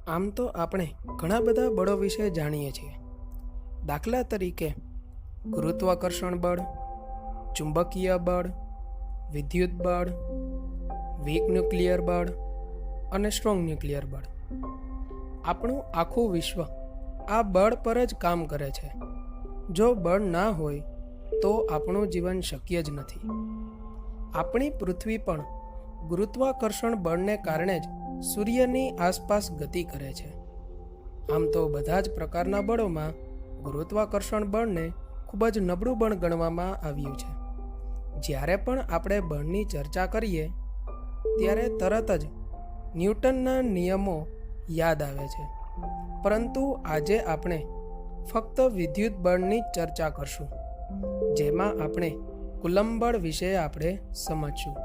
આમ તો આપણે ઘણા બધા બળો વિશે જાણીએ છીએ. દાખલા તરીકે ગુરુત્વાકર્ષણ બળ, ચુંબકીય બળ, વિદ્યુત બળ, વીક ન્યુક્લિયર બળ અને સ્ટ્રોંગ ન્યુક્લિયર બળ. આપણું આખું વિશ્વ આ બળ પર જ કામ કરે છે. જો બળ ના હોય તો આપણું જીવન શક્ય જ નથી. આપણી પૃથ્વી પણ ગુરુત્વાકર્ષણ બળને કારણે જ સૂર્યની આસપાસ ગતિ કરે છે. આમ તો બધા જ પ્રકારના બળોમાં ગુરુત્વાકર્ષણ બળને ખૂબ જ નબળું બળ ગણવામાં આવ્યું છે. જ્યારે પણ આપણે બળની ચર્ચા કરીએ ત્યારે તરત જ ન્યૂટનના નિયમો યાદ આવે છે. પરંતુ આજે આપણે ફક્ત વિદ્યુત બળની જ ચર્ચા કરશું, જેમાં આપણે કુલમ્બ બળ વિશે આપણે સમજશું.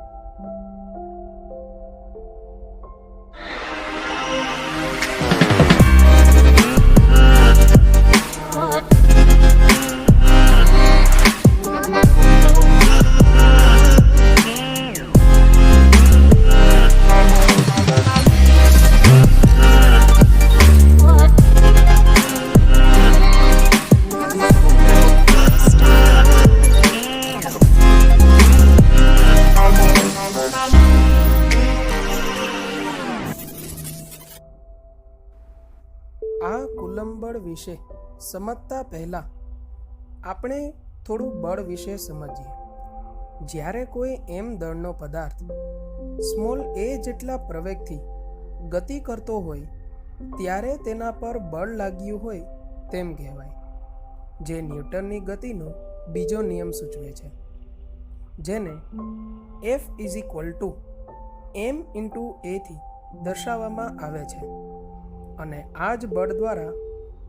આ કુલમ્બ બળ વિશે સમજતા પહેલાં આપણે થોડું બળ વિશે સમજીએ. જ્યારે કોઈ એમ દળનો પદાર્થ સ્મોલ એ જેટલા પ્રવેગથી ગતિ કરતો હોય ત્યારે તેના પર બળ લાગ્યું હોય તેમ કહેવાય, જે ન્યૂટનની ગતિનો બીજો નિયમ સૂચવે છે, જેને F m × a થી દર્શાવવામાં આવે છે. અને આ જ બળ દ્વારા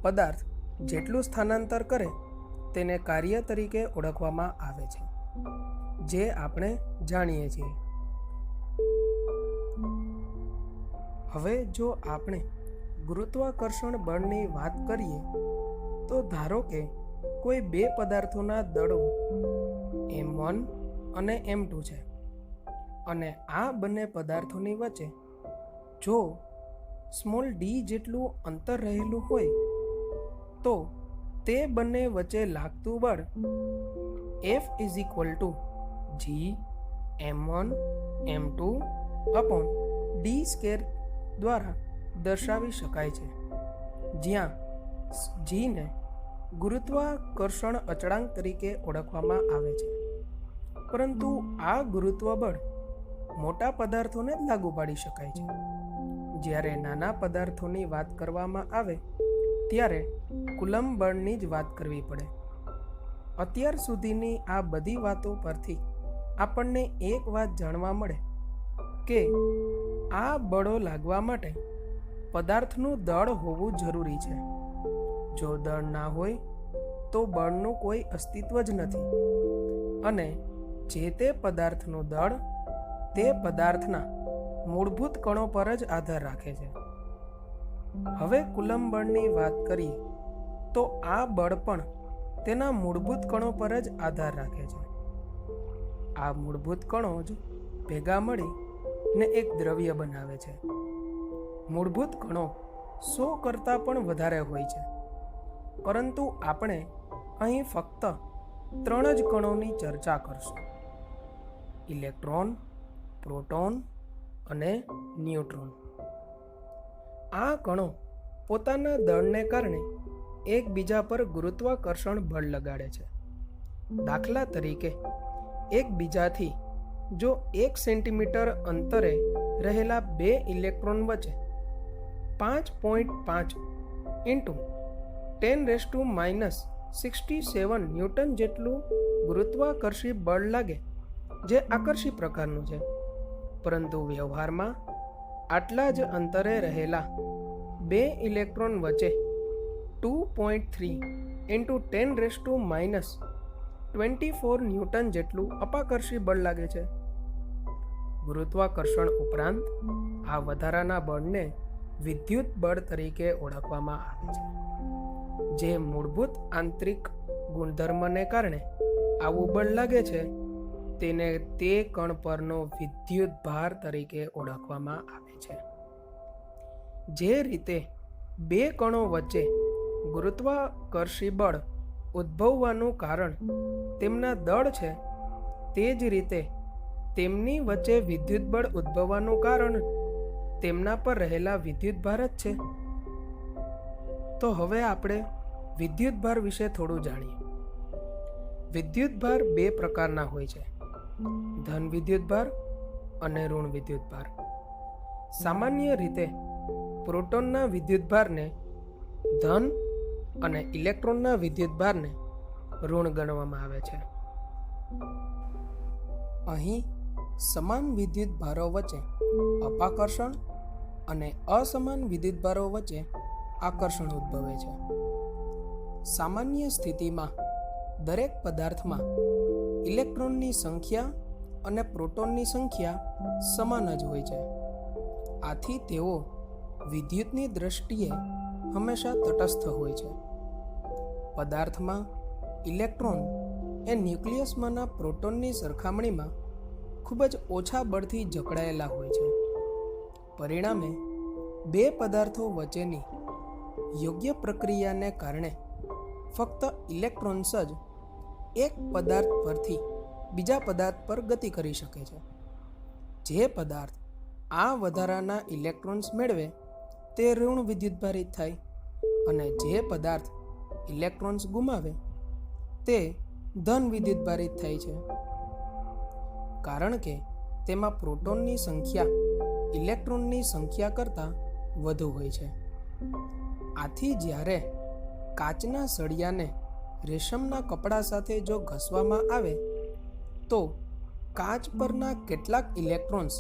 પદાર્થ જેટલું સ્થાનાંતર કરે તેને કાર્ય તરીકે ઓળખવામાં આવે છે, જે આપણે જાણીએ છીએ. હવે જો આપણે ગુરુત્વાકર્ષણ બળની વાત કરીએ તો ધારો કે કોઈ બે પદાર્થોના દળો m1 અને m2 છે, અને આ બંને પદાર્થોની વચ્ચે જો સ્મોલ d જેટલું અંતર રહેલું હોય તો તે બંને વચ્ચે લાગતું બળ F g m1 m2 d² દ્વારા દર્શાવી શકાય છે, જ્યાં g ને ગુરુત્વાકર્ષણ અચળાંક તરીકે ઓળખવામાં આવે છે. પરંતુ આ ગુરુત્વ બળ મોટા પદાર્થોને જ લાગુ પાડી શકાય છે. જ્યારે નાના પદાર્થોની વાત કરવામાં આવે ત્યારે કુલમ્બ બળની જ વાત કરવી પડે. અત્યાર સુધીની આ બધી વાતો પરથી આપણને એક વાત જાણવા મળે કે આ બળો લાગવા માટે પદાર્થનું દળ હોવું જરૂરી છે. જો દળ ના હોય તો બળનું કોઈ અસ્તિત્વ જ નથી, અને જે તે પદાર્થનું દળ તે પદાર્થના મૂળભૂત કણો પર જ આધાર રાખે છે. હવે કુલમ્બ બળની વાત કરીએ તો આ બળ પણ તેના મૂળભૂત કણો પર જ આધાર રાખે છે. આ મૂળભૂત કણો જ ભેગા મળી ને એક દ્રવ્ય બનાવે છે. મૂળભૂત કણો 100 કરતાં પણ વધારે હોય છે, પરંતુ આપણે અહીં ફક્ત 3 જ કણોની ચર્ચા કરશું: ઇલેક્ટ્રોન, પ્રોટોન અને ન્યુટ્રોન. આ કણો પોતાના દળને કારણે એકબીજા પર ગુરુત્વાકર્ષણ બળ લગાડે છે. દાખલા તરીકે એકબીજાથી જો 1 સેન્ટીમીટર અંતરે રહેલા બે ઇલેક્ટ્રોન વચ્ચે 5.5 × 10⁻�67 ન્યૂટન જેટલું ગુરુત્વાકર્ષી બળ લાગે, જે આકર્ષી પ્રકારનું છે, પરંતુ વ્યવહારમાં આટલા જ અંતરે રહેલા બે ઇલેક્ટ્રોન વચ્ચે 2.3 × 10⁻24 ન્યૂટન જેટલું અપાકર્ષી બળ લાગે છે. ગુરુત્વાકર્ષણ ઉપરાંત આ વધારાના બળને વિદ્યુત બળ તરીકે ઓળખવામાં આવે છે, જે મૂળભૂત આંતરિક ગુણધર્મને કારણે આવું બળ લાગે છે તેને તે કણ પરનો વિદ્યુત ભાર તરીકે ઓળખવામાં આવે છે. જે રીતે બે કણો વચ્ચે ગુરુત્વાકર્ષી બળ ઉદ્ભવવાનું કારણ તેમના દળ છે, તે જ રીતે તેમની વચ્ચે વિદ્યુત બળ ઉદ્ભવવાનું કારણ તેમના પર રહેલા વિદ્યુતભાર જ છે. તો હવે આપણે વિદ્યુતભાર વિશે થોડું જાણીએ. વિદ્યુતભાર બે પ્રકારના હોય છે, ધન વિદ્યુતભાર અને ઋણ વિદ્યુતભાર. સામાન્ય રીતે પ્રોટોનના વિદ્યુતભારને ધન અને ઇલેક્ટ્રોનના વિદ્યુતભારને ઋણ ગણવામાં આવે છે. અહીં સમાન વિદ્યુતભારો વચ્ચે અપાકર્ષણ અને અસમાન વિદ્યુતભારો વચ્ચે આકર્ષણ ઉદ્ભવે છે. સામાન્ય સ્થિતિમાં દરેક પદાર્થમાં ઇલેક્ટ્રોનની સંખ્યા અને પ્રોટોનની સંખ્યા સમાન જ હોય છે. આથી તેઓ વિદ્યુતની દ્રષ્ટિએ હંમેશા તટસ્થ હોય છે. પદાર્થમાં ઇલેક્ટ્રોન એ ન્યુક્લિયસમાંના પ્રોટોનની સરખામણીમાં ખૂબ જ ઓછા બળથી જકડાયેલા હોય છે. પરિણામે બે પદાર્થો વચ્ચેની યોગ્ય પ્રક્રિયાને કારણે ફક્ત ઇલેક્ટ્રોન્સ જ એક પદાર્થ પરથી બીજા પદાર્થ પર ગતિ કરી શકે છે. જે પદાર્થ આ વધારાના ઇલેક્ટ્રોન્સ મેળવે તે ઋણ વિદ્યુતભારિત થાય અને જે પદાર્થ ઇલેક્ટ્રોન્સ ગુમાવે તે ધન વિદ્યુતભારિત થાય છે. કારણ કે તેમાં પ્રોટોનની સંખ્યા ઇલેક્ટ્રોનની સંખ્યા કરતાં વધુ હોય છે. આથી જ્યારે કાચના સળિયાને રેશમના કપડા સાથે જો ઘસવામાં આવે તો કાચ પરના કેટલાક ઇલેક્ટ્રોન્સ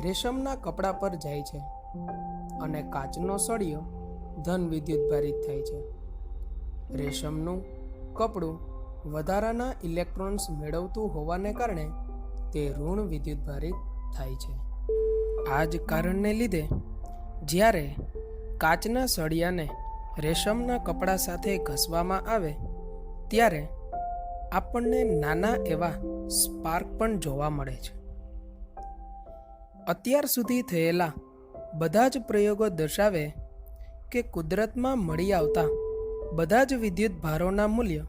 રેશમના કપડા પર જાય છે અને કાચનો સળિયો ધન વિદ્યુતભારિત થાય છે. રેશમનું કપડું વધારાના ઇલેક્ટ્રોન્સ મેળવતું હોવાને કારણે તે ઋણ વિદ્યુતભારિત થાય છે. આ જ કારણને લીધે જ્યારે કાચના સળિયાને રેશમના કપડા સાથે ઘસવામાં આવે ત્યારે આપણને નાના એવા સ્પાર્ક પણ જોવા મળે છે. અત્યાર સુધી થયેલા બધા જ પ્રયોગો દર્શાવે કે કુદરતમાં મળી આવતા બધા જ વિદ્યુત ભારોના મૂલ્ય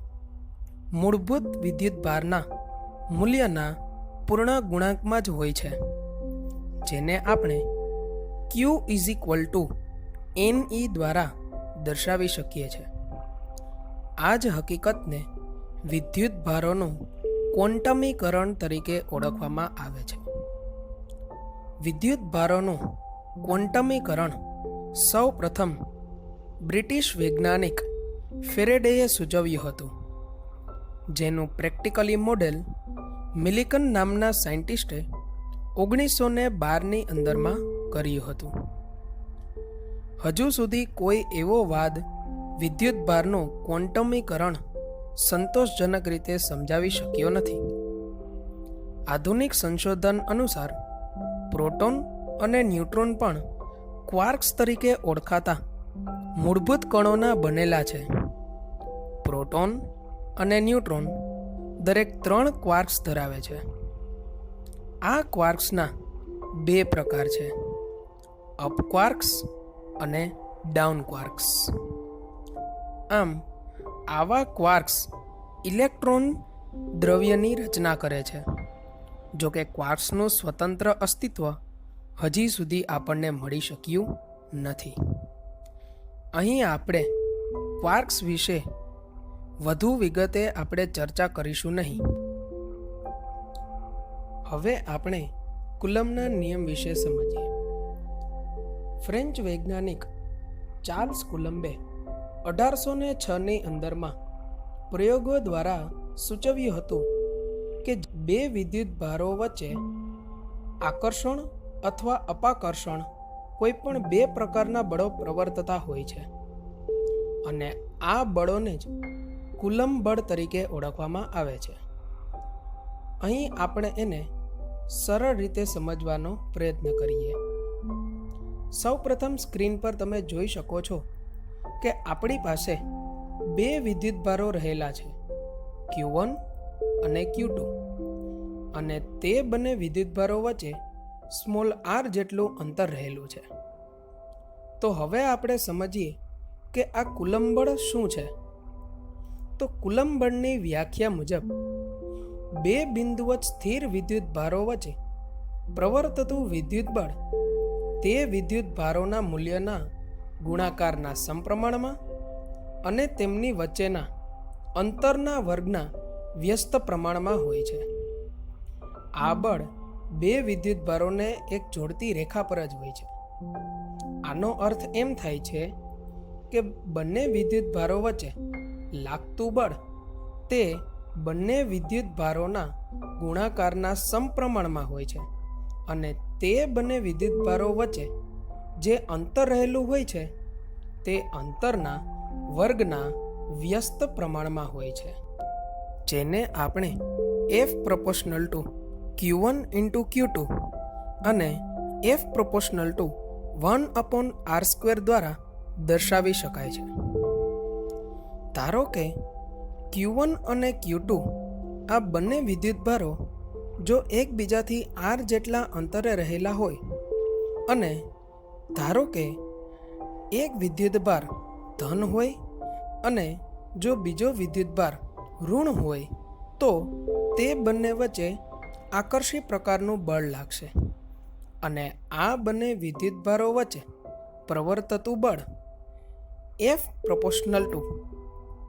મૂળભૂત વિદ્યુત ભારના મૂલ્યના પૂર્ણ ગુણાંકમાં જ હોય છે, જેને આપણે Q Ne દ્વારા દર્શાવી શકીએ છીએ. આ જ હકીકતને વિદ્યુત ભારોનું ક્વોન્ટમીકરણ તરીકે ઓળખવામાં આવે છે. વિદ્યુત ભારોનું ક્વોન્ટમીકરણ સૌ પ્રથમ બ્રિટિશ વૈજ્ઞાનિક ફેરેડેએ સૂચવ્યું હતું, જેનું પ્રેક્ટિકલી મોડેલ મિલિકન નામના સાયન્ટિસ્ટે 1912ની અંદરમાં કર્યું હતું. હજુ સુધી કોઈ એવો વાદ વિદ્યુત ભારનું ક્વોન્ટમીકરણ સંતોષજનક રીતે સમજાવી શક્યો નથી. આધુનિક સંશોધન અનુસાર પ્રોટોન અને ન્યુટ્રોન પણ ક્વાર્ક્સ તરીકે ઓળખાતા મૂળભૂત કણોના બનેલા છે. પ્રોટોન અને ન્યુટ્રોન દરેક 3 ક્વાર્ક્સ ધરાવે છે. આ ક્વાર્ક્સના 2 પ્રકાર છે, અપ ક્વાર્ક્સ અને ડાઉન ક્વાર્ક્સ. આમ આવા ક્વાર્ક્સ ઇલેક્ટ્રોન દ્રવ્યની રચના કરે છે. જો કે ક્વાર્ક્સનું સ્વતંત્ર અસ્તિત્વ હજી સુધી આપણને મળી શક્યું નથી. અહીં આપણે ક્વાર્ક્સ વિશે વધુ વિગતે આપણે ચર્ચા કરીશું નહીં. હવે આપણે કુલમ્બના નિયમ વિશે સમજીએ. ફ્રેન્ચ વૈજ્ઞાનિક ચાર્લ્સ કુલમ્બે 1806ની અંદરમાં પ્રયોગો દ્વારા સૂચવ્યું હતું કે બે વિદ્યુત ભારો વચ્ચે આકર્ષણ અથવા અપાકર્ષણ કોઈ પણ 2 પ્રકારના બળો પ્રવર્તતા હોય છે અને આ બળોને જ કુલમ્બ બળ તરીકે ઓળખવામાં આવે છે. અહીં આપણે એને સરળ રીતે સમજવાનો પ્રયત્ન કરીએ. સૌપ્રથમ સ્ક્રીન પર તમે જોઈ શકો છો કે આપણી પાસે 2 વિદ્યુત ભારો રહેલા છે, Q1 અને Q2, અને તે બંને વિદ્યુત ભારો વચ્ચે r જેટલું અંતર રહેલું છે. તો હવે આપણે સમજીએ કે આ કુલંબ બળ શું છે. તો કુલંબ બળની વ્યાખ્યા મુજબ બે બિંદુવત સ્થિર વિદ્યુત ભારો વચ્ચે પ્રવર્તતું વિદ્યુત બળ તે વિદ્યુત ભારોના મૂલ્યના ગુણાકારના સમપ્રમાણમાં અને તેમની વચ્ચેના અંતરના વર્ગના વ્યસ્ત પ્રમાણમાં હોય છે. આ બળ બે વિદ્યુત ભારોને એક જોડતી રેખા પર જ હોય છે. આનો અર્થ એમ થાય છે કે બંને વિદ્યુત ભારો વચ્ચે લાગતું બળ તે બંને વિદ્યુત ભારોના ગુણાકારના સમપ્રમાણમાં હોય છે અને તે બંને વિદ્યુત ભારો વચ્ચે જે અંતર રહેલું હોય છે તે અંતરના વર્ગના વ્યસ્ત પ્રમાણમાં હોય છે, જેને આપણે F proportional two Q1 into Q2 અને F પ્રોપોર્શનલ ટુ 1/r² દ્વારા દર્શાવી શકાય છે. ધારો કે Q1 અને Q2 આ બંને વિદ્યુતભારો જો એકબીજાથી r જેટલા અંતરે રહેલા હોય અને ધારો કે એક વિદ્યુતભાર ધન હોય અને જો બીજો વિદ્યુતભાર ઋણ હોય તો તે બંને વચ્ચે આકર્ષી પ્રકારનું બળ લાગશે અને આ બંને વિદ્યુતભારો વચ્ચે પ્રવર્તતું બળ F પ્રોપોર્શનલ ટુ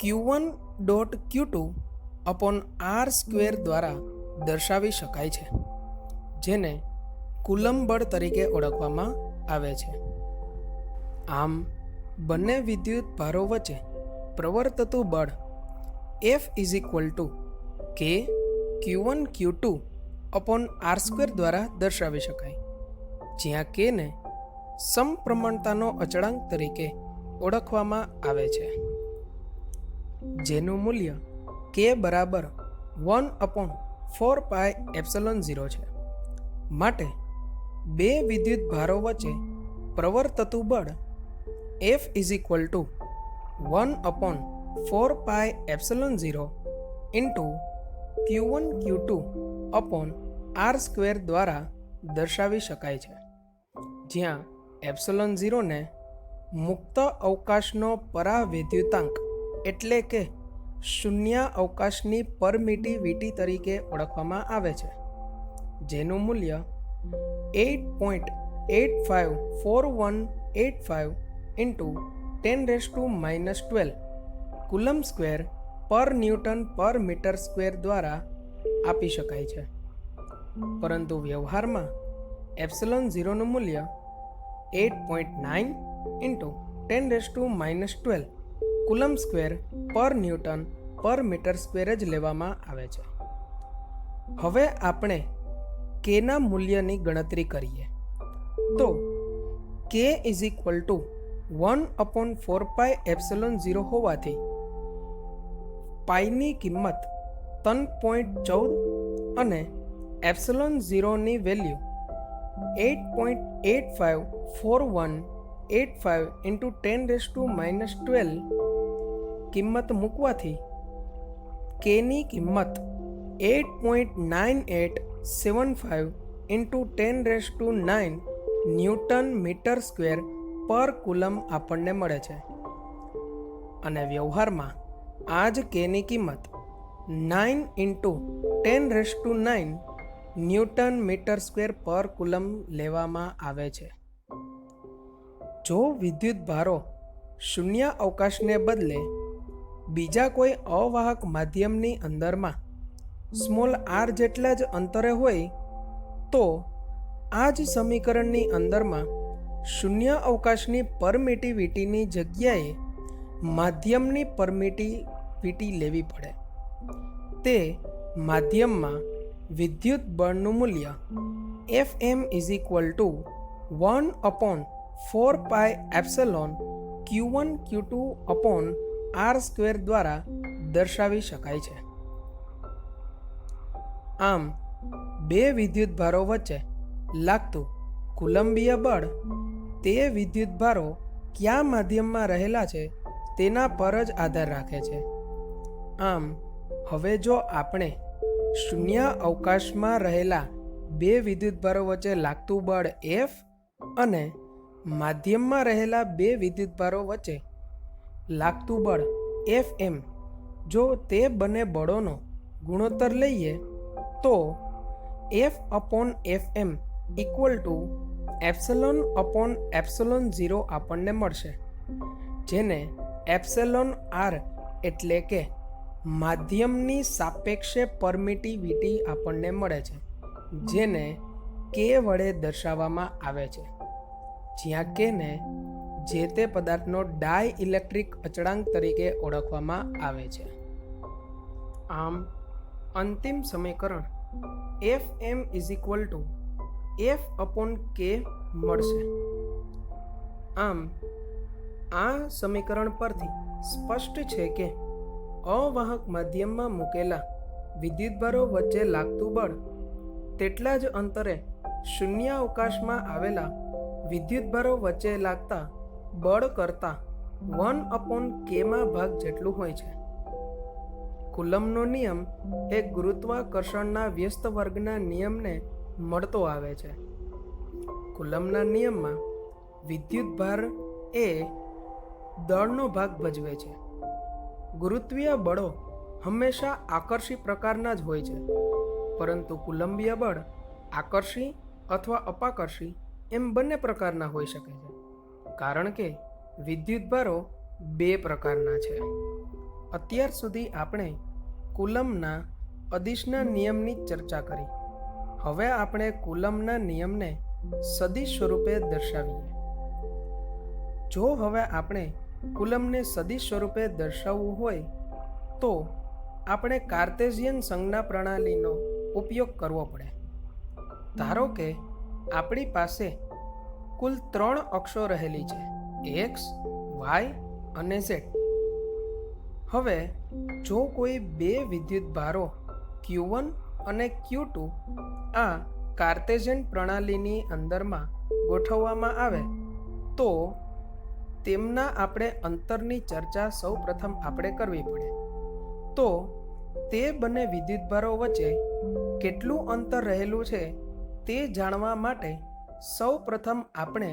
Q1.Q2/r² દ્વારા દર્શાવી શકાય છે, જેને કુલંબ બળ તરીકે ઓળખવામાં આવે છે. આમ બંને વિદ્યુત ભારો વચ્ચે પ્રવર્તતું બળ F K Q1Q2/r² દ્વારા દર્શાવી શકાય, જ્યાં K ને સમપ્રમાણતાનો અચળાંક તરીકે ઓળખવામાં આવે છે, જેનું મૂલ્ય K બરાબર 1/4πε0 છે. માટે બે વિદ્યુત ભારો વચ્ચે પ્રવર્તતું બળ F 1/4πε0 ઇન્ટુ Q1Q2/r² દ્વારા દર્શાવી શકાય છે, જ્યાં ε0 ને મુક્ત અવકાશનો પરાવૈદ્યુતાંક એટલે કે શૂન્ય અવકાશની પરમિટિવિટી તરીકે ઓળખવામાં આવે છે, જેનું મૂલ્ય 8.854185 ઇન્ટુ 10⁻⁻12 કુલમ્બ સ્ક્વેર પર ન્યૂટન પર મીટર સ્ક્વેર દ્વારા આપી શકાય છે. પરંતુ વ્યવહારમાં ε0નું મૂલ્ય 8.9 ઇન્ટુ 10⁻12 કુલમ્બ સ્ક્વેર પર ન્યૂટન પર મીટર સ્ક્વેર જ લેવામાં આવે છે. હવે આપણે કેના મૂલ્યની ગણતરી કરીએ તો K 1/4πε0 હોવાથી પાઈની કિંમત 3.14 અને ε0ની વેલ્યુ 8.854185 ઇન્ટુ 10⁻12 કિંમત મૂકવાથી Kની કિંમત 8.9875 ઇન્ટુ 10⁻9 ન્યૂટન મીટર સ્ક્વેર પર કુલમ આપણને મળે છે અને વ્યવહારમાં આ જ Kની કિંમત 9 ઇન્ટુ 10⁻9 ન્યૂટન મીટર સ્ક્વેર પર કુલમ લેવામાં આવે છે. જો વિદ્યુત ભારો શૂન્ય અવકાશને બદલે બીજા કોઈ અવાહક માધ્યમની અંદરમાં સ્મોલ r જેટલા જ અંતરે હોય તો આ જ સમીકરણની અંદરમાં શૂન્ય અવકાશની પરમિટિવિટીની જગ્યાએ માધ્યમની પરમિટિવિટી લેવી પડે. તે માધ્યમમાં વિદ્યુત બળનું મૂલ્ય Fm 1/4πε Q1Q2/r² દ્વારા દર્શાવી શકાય છે. આમ બે વિદ્યુત ભારો વચ્ચે લાગતું કુલંબીય બળ તે વિદ્યુત ભારો કયા માધ્યમમાં રહેલા છે તેના પર જ આધાર રાખે છે. આમ હવે જો આપણે શૂન્ય અવકાશમાં રહેલા બે વિદ્યુત ભારો વચ્ચે લાગતું બળ F અને માધ્યમમાં રહેલા બે વિદ્યુતભારો વચ્ચે લાગતું બળ Fm જો તે બંને બળોનો ગુણોત્તર લઈએ તો F/Fm =ε/ε0 આપણને મળશે, જેને εr એટલે કે માધ્યમની સાપેક્ષે પરમિટિવિટી આપણને મળે છે, જેને K વડે દર્શાવવામાં આવે છે, જ્યાં K ને જે તે પદાર્થનો ડાયઇલેક્ટ્રિક અચળાંક તરીકે ઓળખવામાં આવે છે. આમ અંતિમ સમીકરણ Fm F/K મળશે. આમ આ સમીકરણ પરથી સ્પષ્ટ છે કે અવાહક માધ્યમમાં મૂકેલા વિદ્યુતભારો વચ્ચે લાગતું બળ તેટલા જ અંતરે શૂન્યાવકાશમાં આવેલા વિદ્યુતભારો વચ્ચે લાગતા બળ કરતાં 1/k ભાગ જેટલું હોય છે. કુલમ્બનો નિયમ એ ગુરુત્વાકર્ષણના વ્યસ્ત વર્ગના નિયમને મળતો આવે છે. કુલમ્બના નિયમમાં વિદ્યુતભાર એ દળનો ભાગ ભજવે છે. ગુરુત્વીય બળો હંમેશા આકર્ષી પ્રકારના જ હોય છે, પરંતુ કુલંબીય બળ આકર્ષી અથવા અપાકર્ષી એમ બંને પ્રકારના હોઈ શકે છે, કારણ કે વિદ્યુતભારો બે પ્રકારના છે. અત્યાર સુધી આપણે કુલમ્બના અદિશના નિયમની ચર્ચા કરી. હવે આપણે કુલમ્બના નિયમને સદિશ સ્વરૂપે દર્શાવીએ. જો હવે આપણે કુલમ્બને સદિશ સ્વરૂપે દર્શાવવું હોય તો આપણે કાર્ટેશિયન સંજ્ઞા પ્રણાલીનો ઉપયોગ કરવો પડે. ધારો કે આપણી પાસે કુલ 3 અક્ષો રહેલી છે, x, y અને z. હવે જો કોઈ બે વિદ્યુતભારો Q1 અને Q2 આ કાર્ટેશિયન પ્રણાલીની અંદરમાં ગોઠવવામાં આવે તો તેમના આપણે અંતરની ચર્ચા સૌ પ્રથમ આપણે કરવી પડે. તો તે બંને વિદ્યુતભારો વચ્ચે કેટલું અંતર રહેલું છે તે જાણવા માટે સૌ પ્રથમ આપણે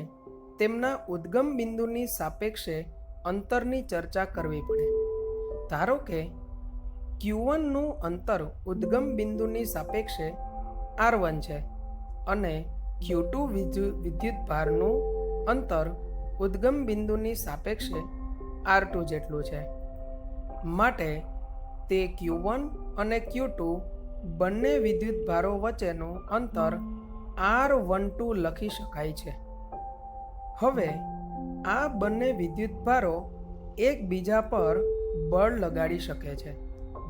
તેમના ઉદ્ગમ બિંદુની સાપેક્ષે અંતરની ચર્ચા કરવી પડે. ધારો કે Q1નું અંતર ઉદ્ગમ બિંદુની સાપેક્ષે R1 છે અને Q2 વિદ્યુતભારનું અંતર ઉદ્ગમ બિંદુની સાપેક્ષે R2 જેટલું છે. માટે તે Q1 અને Q2 બંને વિદ્યુતભારો વચ્ચેનું અંતર R12 લખી શકાય છે. હવે આ બંને વિદ્યુતભારો એકબીજા પર બળ લગાડી શકે છે,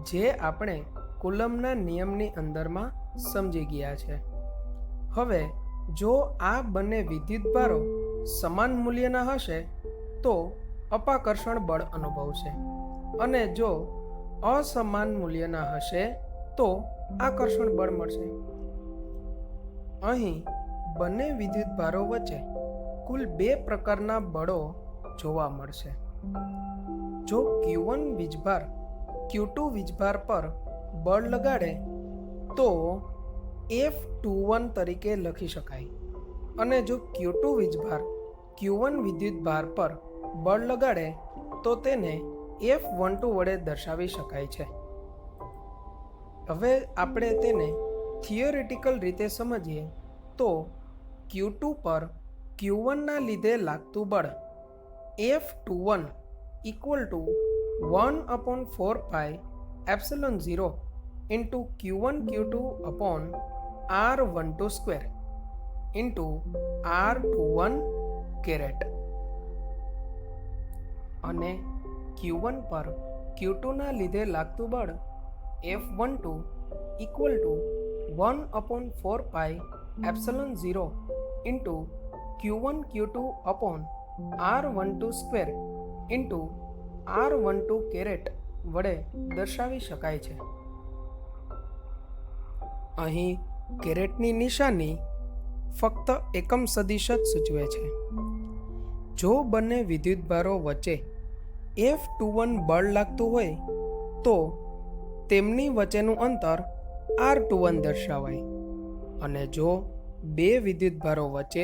જે આપણે કુલમ્બના નિયમની અંદરમાં સમજી ગયા છે. હવે જો આ બંને વિદ્યુતભારો સમાન મૂલ્યના હશે તો અપાકર્ષણ બળ અનુભવશે, અને જો અસમાન મૂલ્યના હશે તો આકર્ષણ બળ મળશે. અહીં બંને વિદ્યુતભારો વચ્ચે કુલ 2 પ્રકારના બળો જોવા મળશે. જો Q1 વીજભાર Q2 વીજભાર પર બળ લગાડે તો F21 તરીકે લખી શકાય, અને જો Q2 વીજભાર Q1 વિદ્યુતભાર પર બળ લગાડે તો તેને F12 વડે દર્શાવી શકાય છે. હવે આપણે તેને થિયોરિટિકલ રીતે સમજીએ તો Q2 પર Q1 ના લીધે લાગતું બળ F21 =1/4πε0 Q1 Q2 R12² R21 caret, અને Q1 પર Q2 ના લીધે લાગતું બળ F12 =1/4πε0 Q1 Q2 R12² R12 caret વડે દર્શાવી શકાય છે. અહીં કેરેટની નિશાની ફક્ત એકમ સદિશ જ સૂચવે છે. જો બંને વિદ્યુતભારો વચ્ચે F21 બળ લાગતું હોય તો તેમની વચ્ચેનું અંતર R21 દર્શાવાય, અને જો બે વિદ્યુતભારો વચ્ચે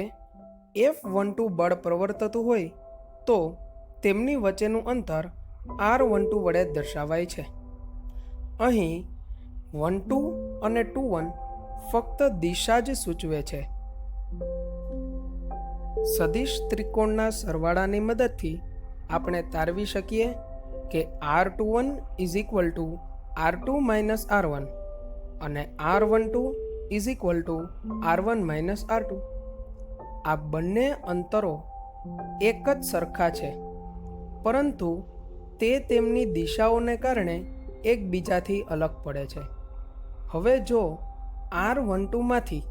F12 બળ પ્રવર્તતું હોય તો તેમની વચ્ચેનું અંતર R12 વડે દર્શાવાય છે. અહીં 12 અને 21 ફક્ત દિશા જ સૂચવે છે. સદિશ ત્રિકોણના સરવાળાની મદદથી આપણે તારવી શકીએ કે R21 is equal two R2 minus R1 અને R12 is equal two R1 minus R2. આ બંને અંતરો એક જ સરખા છે, પરંતુ તે તેમની દિશાઓને કારણે એકબીજાથી અલગ પડે છે. હવે જો R12 માંથી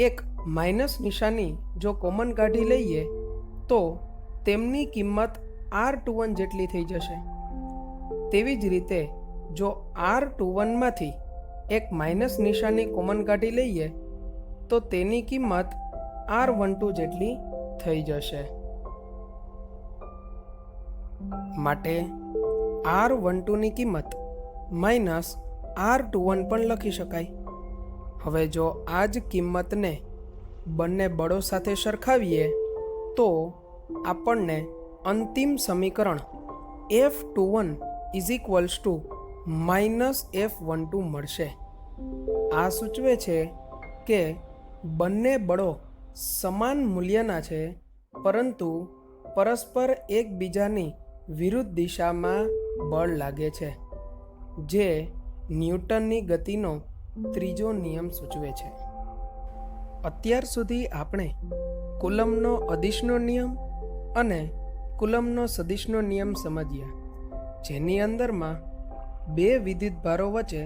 એક માઇનસ નિશાની જો કોમન કાઢી લઈએ તો તેમની કિંમત R21 જેટલી થઈ જશે. તેવી જ રીતે જો R21 માંથી એક માઇનસ નિશાની કોમન કાઢી લઈએ તો તેની કિંમત R12 જેટલી થઈ જશે. માટે R12 ની કિંમત માઇનસ R21 પણ લખી શકાય. હવે જો આ જ કિંમતને બંને બળો સાથે સરખાવીએ તો આપણને અંતિમ સમીકરણ F21 is equals two minus F12 મળશે. આ સૂચવે છે કે બંને બળો સમાન મૂલ્યના છે, પરંતુ પરસ્પર એકબીજાની વિરુદ્ધ દિશામાં બળ લાગે છે, જે ન્યૂટનની ગતિનો ત્રીજો નિયમ સૂચવે છે. અત્યાર સુધી આપણે કુલમ્બનો અદિશનો નિયમ અને કુલમ્બનો સદિશનો નિયમ સમજ્યા, જેની અંદરમાં બે વિદ્યુતભારો વચ્ચે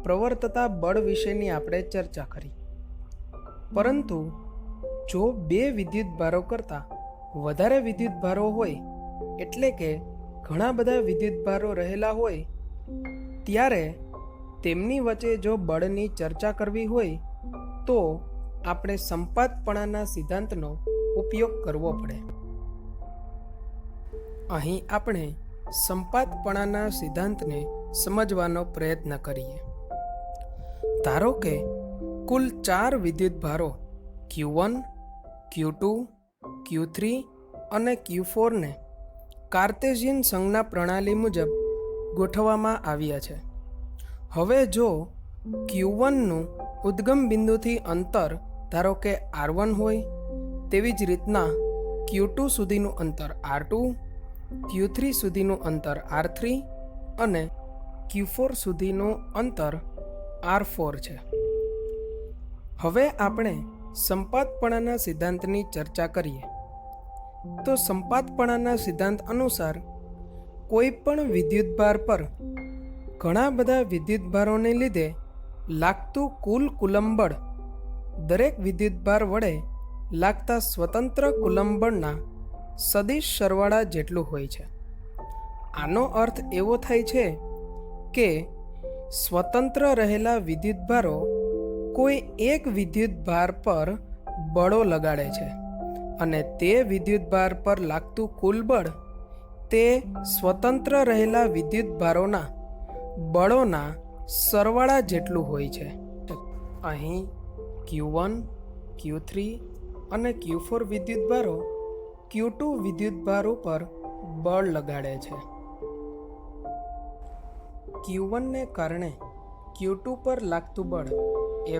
પ્રવર્તતા બળ વિશેની આપણે ચર્ચા કરી. પરંતુ જો બે વિદ્યુતભારો કરતાં વધારે વિદ્યુતભારો હોય, એટલે કે ઘણા બધા વિદ્યુતભારો રહેલા હોય, ત્યારે તેમની વચ્ચે જો બળની ચર્ચા કરવી હોય તો આપણે સંપાતપણાના સિદ્ધાંતનો ઉપયોગ કરવો પડે. અહીં આપણે સંપાતપણાના સિદ્ધાંતને સમજવાનો પ્રયત્ન કરીએ. ધારો કે કુલ 4 વિદ્યુતભારો Q1, Q2, Q3 અને Q4 ને કાર્ટેશિયન સંજ્ઞા પ્રણાલી મુજબ ગોઠવવામાં આવ્યા છે. હવે જો Q1 નું ઉદ્ગમ બિંદુથી અંતર ધારો કે R1 હોય, તેવી જ રીતના Q2 સુધીનું અંતર R2, Q3 સુધીનું અંતર R3 અને Q4 સુધીનું અંતર R4 છે. હવે આપણે સંપાતપણાના સિદ્ધાંતની ચર્ચા કરીએ. તો સંપાતપણાના સિદ્ધાંત અનુસાર કોઈ પણ વિદ્યુતભાર પર ઘણા બધા વિદ્યુતભારોને લીધે લાગતું કુલ કુલમ્બ બળ દરેક વિદ્યુતભાર વડે લાગતા સ્વતંત્ર કુલમ્બ બળના સદિશ સરવાળા જેટલું હોય છે. આનો અર્થ એવો થાય છે કે સ્વતંત્ર રહેલા વિદ્યુતભારો કોઈ એક વિદ્યુતભાર પર બળો લગાડે છે અને તે વિદ્યુતભાર પર લાગતું કુલ બળ તે સ્વતંત્ર રહેલા વિદ્યુતભારોના બળોના સરવાળા જેટલું હોય છે. અહીં Q1, Q3 અને Q4 વિદ્યુતભારો Q2 વિદ્યુતભાર ઉપર બળ લગાડે છે. Q1 ને કારણે Q2 પર લાગતું બળ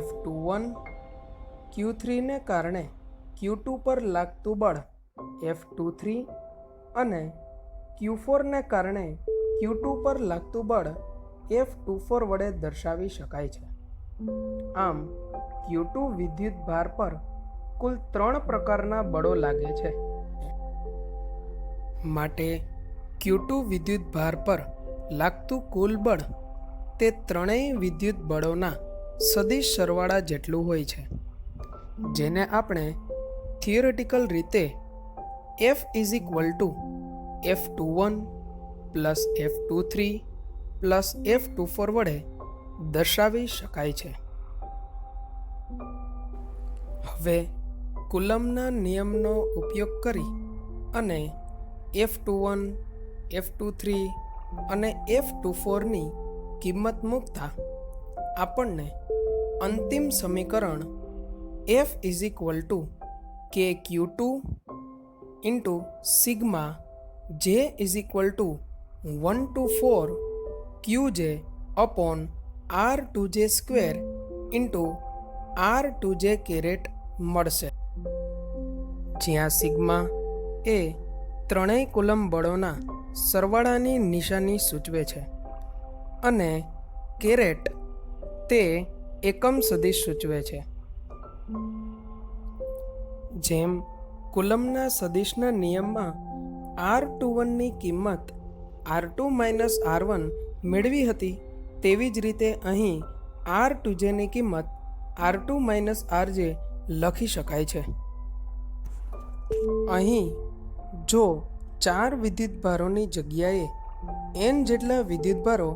F21, Q3 ને કારણે Q2 પર લાગતું બળ F23 અને Q4 ને કારણે Q2 પર લાગતું બળ F24 વડે દર્શાવી શકાય છે. આમ Q2 વિદ્યુતભાર પર કુલ 3 પ્રકારના બળો લાગે છે. માટે Q2 વિદ્યુતભાર પર લાગતું કુલ બળ તે ત્રણેય વિદ્યુત બળોના સદિશ સરવાળા જેટલું હોય છે, જેને આપણે થિયોરેટિકલ રીતે F is equal two F21 plus F23 plus F24 વડે દર્શાવી શકાય છે. હવે કુલમ્બના નિયમનો ઉપયોગ કરી અને F21, F23 અને F24 ની કિંમત મૂકતા આપણને અંતિમ સમીકરણ F ઇઝ ઇક્વલ ટુ કે Q2 ઇન્ટુ સિગ્મા જે is equal to 1 to 4 QJ અપોન R2J square into R2J caret મળશે, જ્યાં સિગ્મા એ ત્રણેય કુલમ બળોના સરવાળાની નિશાની સૂચવે છે અને કેરેટ તે એકમ સદિશ સૂચવે છે. જેમ કુલમના સદિશના નિયમમાં R21ની કિંમત R2 માઇનસ R1 મેળવી હતી, તેવી જ રીતે અહીં R2Jની કિંમત R2 માઇનસ RJ લખી શકાય છે. અહીં જો 4 વિદ્યુતભારોની જગ્યાએ n જેટલા વિદ્યુતભારો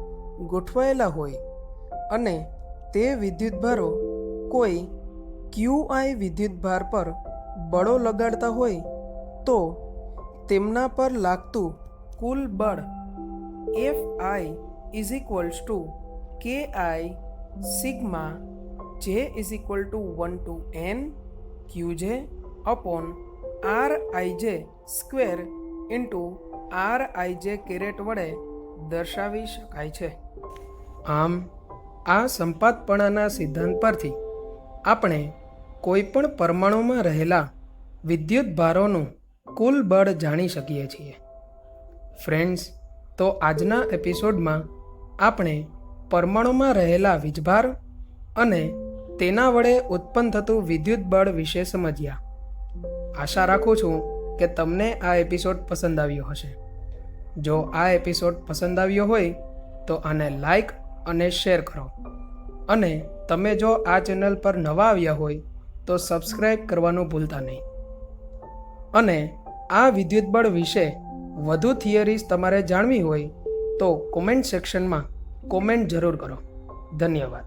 ગોઠવાયેલા હોય અને તે વિદ્યુતભારો કોઈ QI વિદ્યુતભાર પર બળો લગાડતા હોય તો તેમના પર લાગતું કુલ બળ Fi is equals to KI sigma J is equal to 1 to n QJ અપોન RIJ square into RIJ caret વડે દર્શાવી શકાય છે. આમ આ સંપાતપણાના સિદ્ધાંત પરથી આપણે કોઈપણ પરમાણુમાં રહેલા વિદ્યુત ભારોનું કુલ બળ જાણી શકીએ છીએ. ફ્રેન્ડ્સ, તો આજના એપિસોડમાં આપણે પરમાણુમાં રહેલા વીજભાર અને તેના વડે ઉત્પન્ન થતું વિદ્યુત બળ વિશે સમજ્યા. આશા રાખું છું કે તમને આ એપિસોડ પસંદ આવ્યો હશે. જો આ એપિસોડ પસંદ આવ્યો હોય તો આને લાઈક અને શેર કરો, અને તમે જો આ ચેનલ પર નવા આવ્યા હોય તો સબસ્ક્રાઈબ કરવાનું ભૂલતા નહીં. અને આ વિદ્યુતબળ વિશે વધુ થિયરીઝ તમારે જાણવી હોય તો કોમેન્ટ સેક્શનમાં કોમેન્ટ જરૂર કરો. ધન્યવાદ.